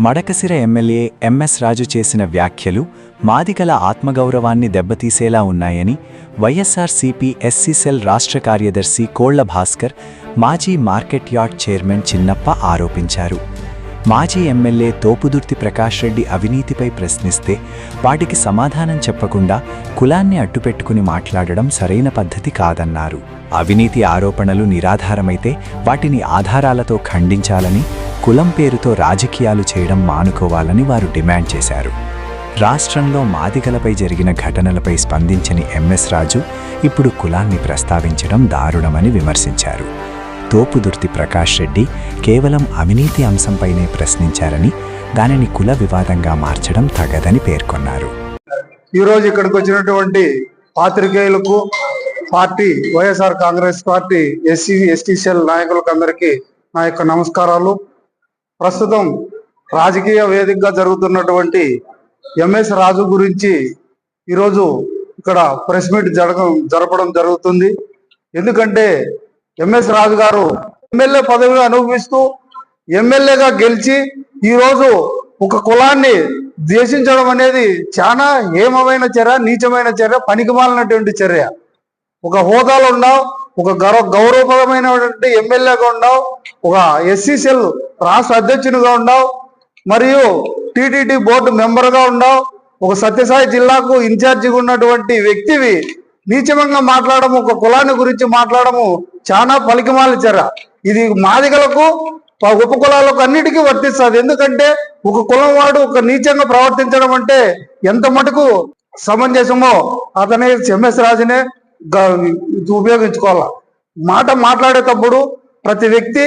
Madakasira MLA MS రాజు చేసిన వ్యాఖ్యలు మాదిగల ఆత్మగౌరవాన్ని దెబ్బతీసేలా ఉన్నాయని వైఎస్ఆర్సీపీ ఎస్సీ సెల్ రాష్ట్ర కార్యదర్శి కోళ్ల భాస్కర్, మాజీ మార్కెట్ యార్డ్ చైర్మన్ చిన్నప్ప ఆరోపించారు. మాజీ ఎమ్మెల్యే తోపుదుర్తి ప్రకాష్ రెడ్డి అవినీతిపై ప్రశ్నిస్తే వాటికి సమాధానం చెప్పకుండా కులాన్ని అడ్డుపెట్టుకుని మాట్లాడడం సరైన పద్ధతి కాదన్నారు. అవినీతి ఆరోపణలు నిరాధారమైతే వాటిని ఆధారాలతో ఖండించాలని, కులం పేరుతో రాజకీయాలు చేయడం మానుకోవాలని వారు డిమాండ్ చేశారు. రాష్ట్రంలో మాదిగలపై జరిగిన ఘటనలపై స్పందించని ఎంఎస్ రాజు ఇప్పుడు కులాన్ని ప్రస్తావించడం దారుణమని విమర్శించారు. తోపుదుర్తి ప్రకాష్ రెడ్డి కేవలం అవినీతి అంశంపైనే ప్రశ్నించారని, దానిని కుల వివాదంగా మార్చడం తగదని పేర్కొన్నారు. ఈరోజు ఇక్కడికి వచ్చినటువంటి పాత్రికేయులకు, party YSR Congress party SC ST cell నాయకులకు అందరికీ నా యొక్క నమస్కారాలు. ప్రస్తుతం రాజకీయ వేదికగా జరుగుతున్నటువంటి ఎంఎస్ రాజు గురించి ఈరోజు ఇక్కడ ప్రెస్ మీట్ జరపడం జరుగుతుంది. ఎందుకంటే ఎంఎస్ రాజు గారు ఎమ్మెల్యే పదవి అనుభవిస్తూ ఎమ్మెల్యేగా గెలిచి ఈరోజు ఒక కులాన్ని ద్వేషించడం అనేది చాలా హేమమైన చర్య, నీచమైన చర్య, పనికిమాలినటువంటి చర్య. ఒక హోదాలో ఉన్నావు, ఒక గౌరవప్రదమైనటువంటి ఎమ్మెల్యేగా ఉన్నావు, ఒక ఎస్సీ సెల్ రాష్ట్ర అధ్యక్షునిగా ఉన్నావు, మరియు టీటీడీ బోర్డు మెంబర్గా ఉన్నావు, ఒక సత్యసాయి జిల్లాకు ఇన్ఛార్జిగా ఉన్నటువంటి వ్యక్తివి నీచమంగా మాట్లాడము, ఒక కులాన్ని గురించి మాట్లాడము చాలా పలికిమాల చర్య. ఇది మాదిగలకు, ఉప కులాలకు అన్నిటికీ వర్తిస్తుంది. ఎందుకంటే ఒక కులం వాడు ఒక నీచంగా ప్రవర్తించడం అంటే ఎంత మటుకు సమంజసమో అతనే ఎంఎస్ రాజునే ఉపయోగించుకోవాలి. మాట్లాడేటప్పుడు ప్రతి వ్యక్తి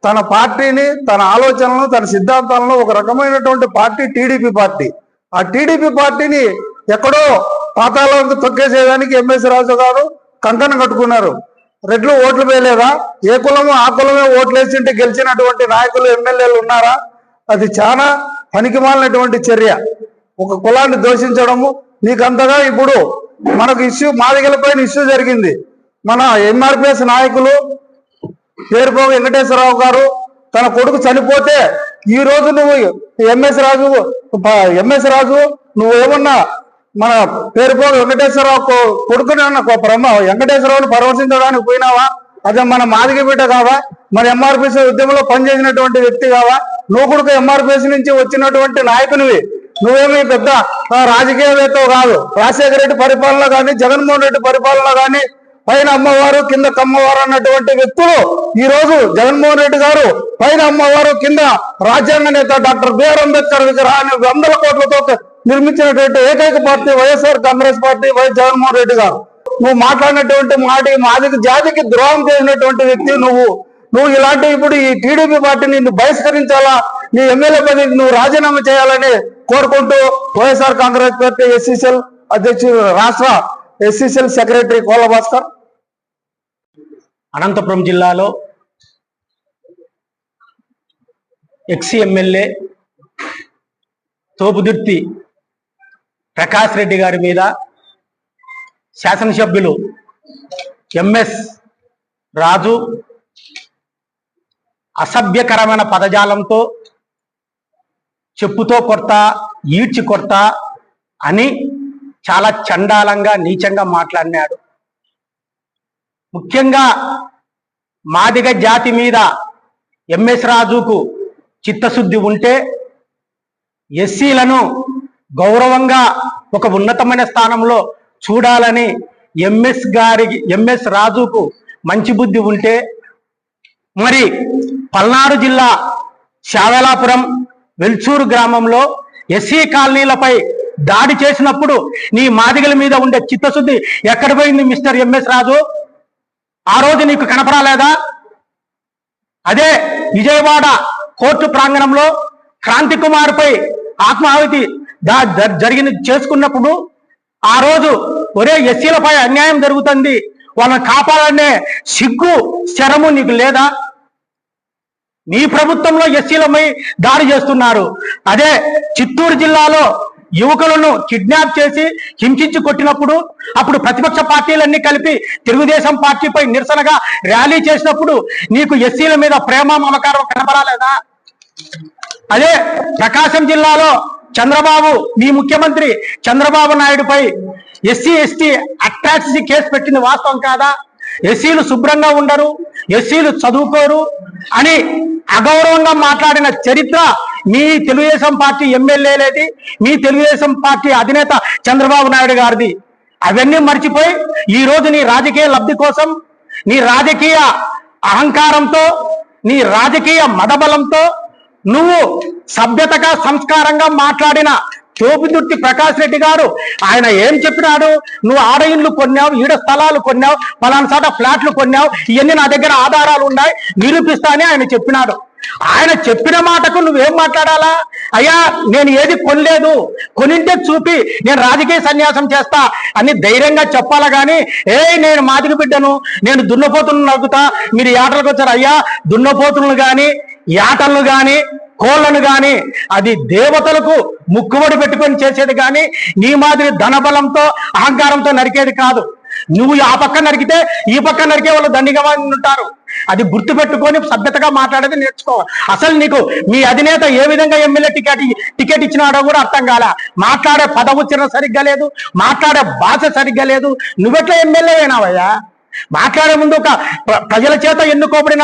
తన పార్టీని, తన ఆలోచనలను, తన సిద్ధాంతాలను, ఒక రకమైనటువంటి పార్టీ టీడీపీ పార్టీ, ఆ టీడీపీ పార్టీని ఎక్కడో పాతాళాలకు తొక్కేసేదానికి ఎంఎస్ రాజు గారు కంకణం కట్టుకున్నారు. రెడ్లు ఓట్లు వేయలేదా? ఏ కులము ఆ కులమే ఓట్లు వేసింటే గెలిచినటువంటి నాయకులు, ఎమ్మెల్యేలు ఉన్నారా? అది చాలా పనికిమాలినటువంటి చర్య. ఒక కులాన్ని దూషించడము నీకంతగా ఇప్పుడు మనకు మాదిగల పైన ఇష్యూ జరిగింది. మన ఎంఆర్పిఎస్ నాయకులు పేరుపోగు వెంకటేశ్వరరావు గారు తన కొడుకు చనిపోతే ఈ రోజు నువ్వు ఎంఎస్ రాజు నువ్వు ఏమన్నా మన పేరుపోగు వెంకటేశ్వరరావు కొడుకుని వెంకటేశ్వరరావుని పరామర్శించడానికి పోయినావా? అదే మన మాదిగ బిడ్డ కావా? మన ఎంఆర్పిఎస్ ఉద్యమంలో పనిచేసినటువంటి వ్యక్తి కావా? నువ్వు కొడుకు ఎంఆర్పిఎస్ నుంచి వచ్చినటువంటి నాయకునివి. నువ్వేమీ పెద్ద రాజకీయవేత్త కాదు. రాజశేఖర రెడ్డి పరిపాలన కానీ, జగన్మోహన్ రెడ్డి పరిపాలన కానీ, పైన అమ్మవారు కింద కమ్మవారు అన్నటువంటి వ్యక్తులు ఈ రోజు జగన్మోహన్ రెడ్డి గారు పైన అమ్మవారు కింద రాజ్యాంగ నేత డాక్టర్ బిఆర్ అంబేద్కర్ విగ్రహాన్ని 100 కోట్లతో నిర్మించినటువంటి ఏకైక party YSR Congress party, YS Jaganmohan Reddy గారు. నువ్వు మాట్లాడినటువంటి మాదిగ జాతికి ద్రోహం చేసినటువంటి వ్యక్తి నువ్వు ఇలాంటి ఇప్పుడు ఈ టీడీపీ పార్టీని నిన్ను బహిష్కరించాలా, నీ ఎమ్మెల్యే పదవికి నువ్వు రాజీనామా చేయాలని కోరుకుంటూ YSR Congress party SC cell అధ్యక్షుడు, రాష్ట్ర ఎస్సీ సెల్ సెక్రటరీ కోళ్ల భాస్కర్. అనంతపురం జిల్లాలో ఎక్స్ ఎమ్మెల్యే తోపుదుర్తి ప్రకాష్ రెడ్డి గారి మీద శాసనసభ్యులు ఎంఎస్ రాజు అసభ్యకరమైన పదజాలంతో చెప్పుతో కొడతా, ఈడ్చి కొడతా అని చాలా చండాలంగా, నీచంగా మాట్లాడినాడు. ముఖ్యంగా మాదిగ జాతి మీద ఎంఎస్ రాజుకు చిత్తశుద్ధి ఉంటే ఎస్సీలను గౌరవంగా ఒక ఉన్నతమైన స్థానంలో చూడాలని ఎంఎస్ రాజుకు మంచి బుద్ధి ఉంటే, మరి పల్నాడు జిల్లా శావేలాపురం వెల్చూరు గ్రామంలో ఎస్సీ కాలనీలపై దాడి చేసినప్పుడు నీ మాదిగల మీద ఉండే చిత్తశుద్ధి ఎక్కడ పోయింది మిస్టర్ ఎంఎస్ రాజు? ఆ రోజు నీకు కనపరాలేదా? అదే విజయవాడ కోర్టు ప్రాంగణంలో క్రాంతి కుమార్ పై ఆత్మాహుతి చేసుకున్నప్పుడు ఆ రోజు ఒరే ఎస్సీలపై అన్యాయం జరుగుతుంది, వాళ్ళని కాపాడనే సిగ్గు శరము నీకు లేదా? నీ ప్రభుత్వంలో ఎస్సీలపై దాడి చేస్తున్నారు. అదే చిత్తూరు జిల్లాలో యువకులను కిడ్నాప్ చేసి హింసించి కొట్టినప్పుడు, అప్పుడు ప్రతిపక్ష పార్టీలన్నీ కలిపి తెలుగుదేశం పార్టీపై నిరసనగా ర్యాలీ చేసినప్పుడు నీకు ఎస్సీల మీద ప్రేమ మమకారం కనబరాలేదా? అదే ప్రకాశం జిల్లాలో చంద్రబాబు, మీ ముఖ్యమంత్రి చంద్రబాబు నాయుడుపై ఎస్సీ ఎస్టీ అట్రాసిటీ కేసు పెట్టింది వాస్తవం కాదా? ఎస్సీలు శుభ్రంగా ఉండరు, ఎస్సీలు చదువుకోరు అని అగౌరవంగా మాట్లాడిన చరిత్ర మీ తెలుగుదేశం పార్టీ ఎమ్మెల్యేలేది, మీ తెలుగుదేశం పార్టీ అధినేత చంద్రబాబు నాయుడు గారిది. అవన్నీ మర్చిపోయి ఈ రోజు నీ రాజకీయ లబ్ధి కోసం, నీ రాజకీయ అహంకారంతో, నీ రాజకీయ మదబలంతో నువ్వు సభ్యతగా సంస్కారంగా మాట్లాడిన తోపిదుర్తి ప్రకాష్ రెడ్డి గారు ఆయన ఏం చెప్పినాడు? నువ్వు ఆడ ఇండ్లు కొన్నావు, ఈడ స్థలాలు కొన్నావు, పలానా సాట ఫ్లాట్లు కొన్నావు, ఇవన్నీ నా దగ్గర ఆధారాలు ఉన్నాయి, నిరూపిస్తా అని ఆయన చెప్పినాడు. ఆయన చెప్పిన మాటకు నువ్వేం మాట్లాడాలా? అయ్యా నేను ఏది కొనలేదు, కొనింటే చూపి నేను రాజకీయ సన్యాసం చేస్తా అని ధైర్యంగా చెప్పాలా గాని, నేను మాదిగ బిడ్డను, నేను దున్నపోతులను నవ్వుతా, మీరు యాటలకు వచ్చారు. అయ్యా దున్నపోతులను గాని, యాటలను గాని, కోళ్లను గాని అది దేవతలకు ముక్కుబడి పెట్టుకొని చేసేది కానీ నీ మాదిరి ధనబలంతో అహంకారంతో నరికేది కాదు. నువ్వు ఆ పక్క నరికితే ఈ పక్క నరికే వాళ్ళు దండిగా ఉంటారు. అది గుర్తు పెట్టుకొని సభ్యతగా మాట్లాడేది నేర్చుకోవాలి. అసలు నీకు మీ అధినేత ఏ విధంగా ఎమ్మెల్యే టికెట్ ఇచ్చినాడో కూడా అర్థం కాల. మాట్లాడే పదవుచ్చరణ సరిగ్గా లేదు, మాట్లాడే భాష సరిగ్గా లేదు. నువ్వెట్లా ఎమ్మెల్యే అయినావయ్యా? మాట్లాడే ముందు ఒక ప్రజల చేత ఎన్నుకోబడిన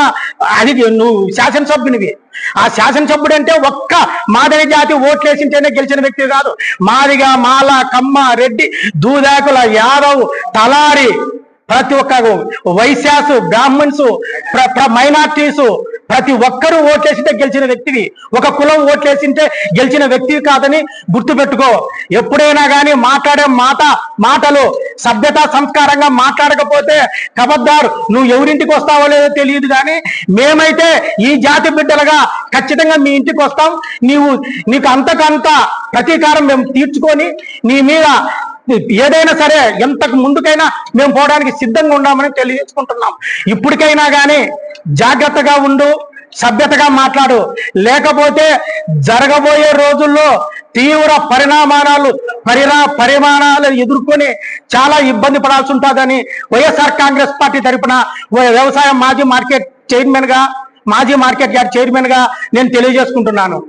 అది నువ్వు శాసనసభ్యునివి. ఆ శాసనసభ్యుడు అంటే ఒక్క మాదిరి జాతి ఓట్లేసింటేనే గెలిచిన వ్యక్తి కాదు. మాదిగ, మాల, కమ్మ, రెడ్డి, దూదాకుల, యాదవ్, తలారి, ప్రతి ఒక్క వైశ్యాసు, బ్రాహ్మణ్స్, మైనార్టీసు ప్రతి ఒక్కరూ ఓట్లేసింటే గెలిచిన వ్యక్తివి. ఒక కులం ఓట్లేసింటే గెలిచిన వ్యక్తివి కాదని గుర్తుపెట్టుకో. ఎప్పుడైనా కానీ మాట్లాడే మాటలు సభ్యత సంస్కారంగా మాట్లాడకపోతే ఖబర్దార్, నువ్వు ఎవరింటికి వస్తావో లేదో తెలియదు కానీ మేమైతే ఈ జాతి బిడ్డలుగా ఖచ్చితంగా మీ ఇంటికి వస్తాం. నీకు అంతకంత ప్రతీకారం మేము తీర్చుకొని నీ మీద ఏదైనా సరే ఎంతకు ముందుకైనా మేము పోవడానికి సిద్ధంగా ఉన్నామని తెలియజేసుకుంటున్నాం. ఇప్పటికైనా కానీ జాగ్రత్తగా ఉండు, సభ్యతగా మాట్లాడు. లేకపోతే జరగబోయే రోజుల్లో తీవ్ర పరిమాణాలు ఎదుర్కొని చాలా ఇబ్బంది పడాల్సి ఉంటుందని వైఎస్ఆర్ కాంగ్రెస్ పార్టీ తరఫున వ్యవసాయ మాజీ మార్కెట్ యార్డ్ చైర్మన్ గా నేను తెలియజేసుకుంటున్నాను.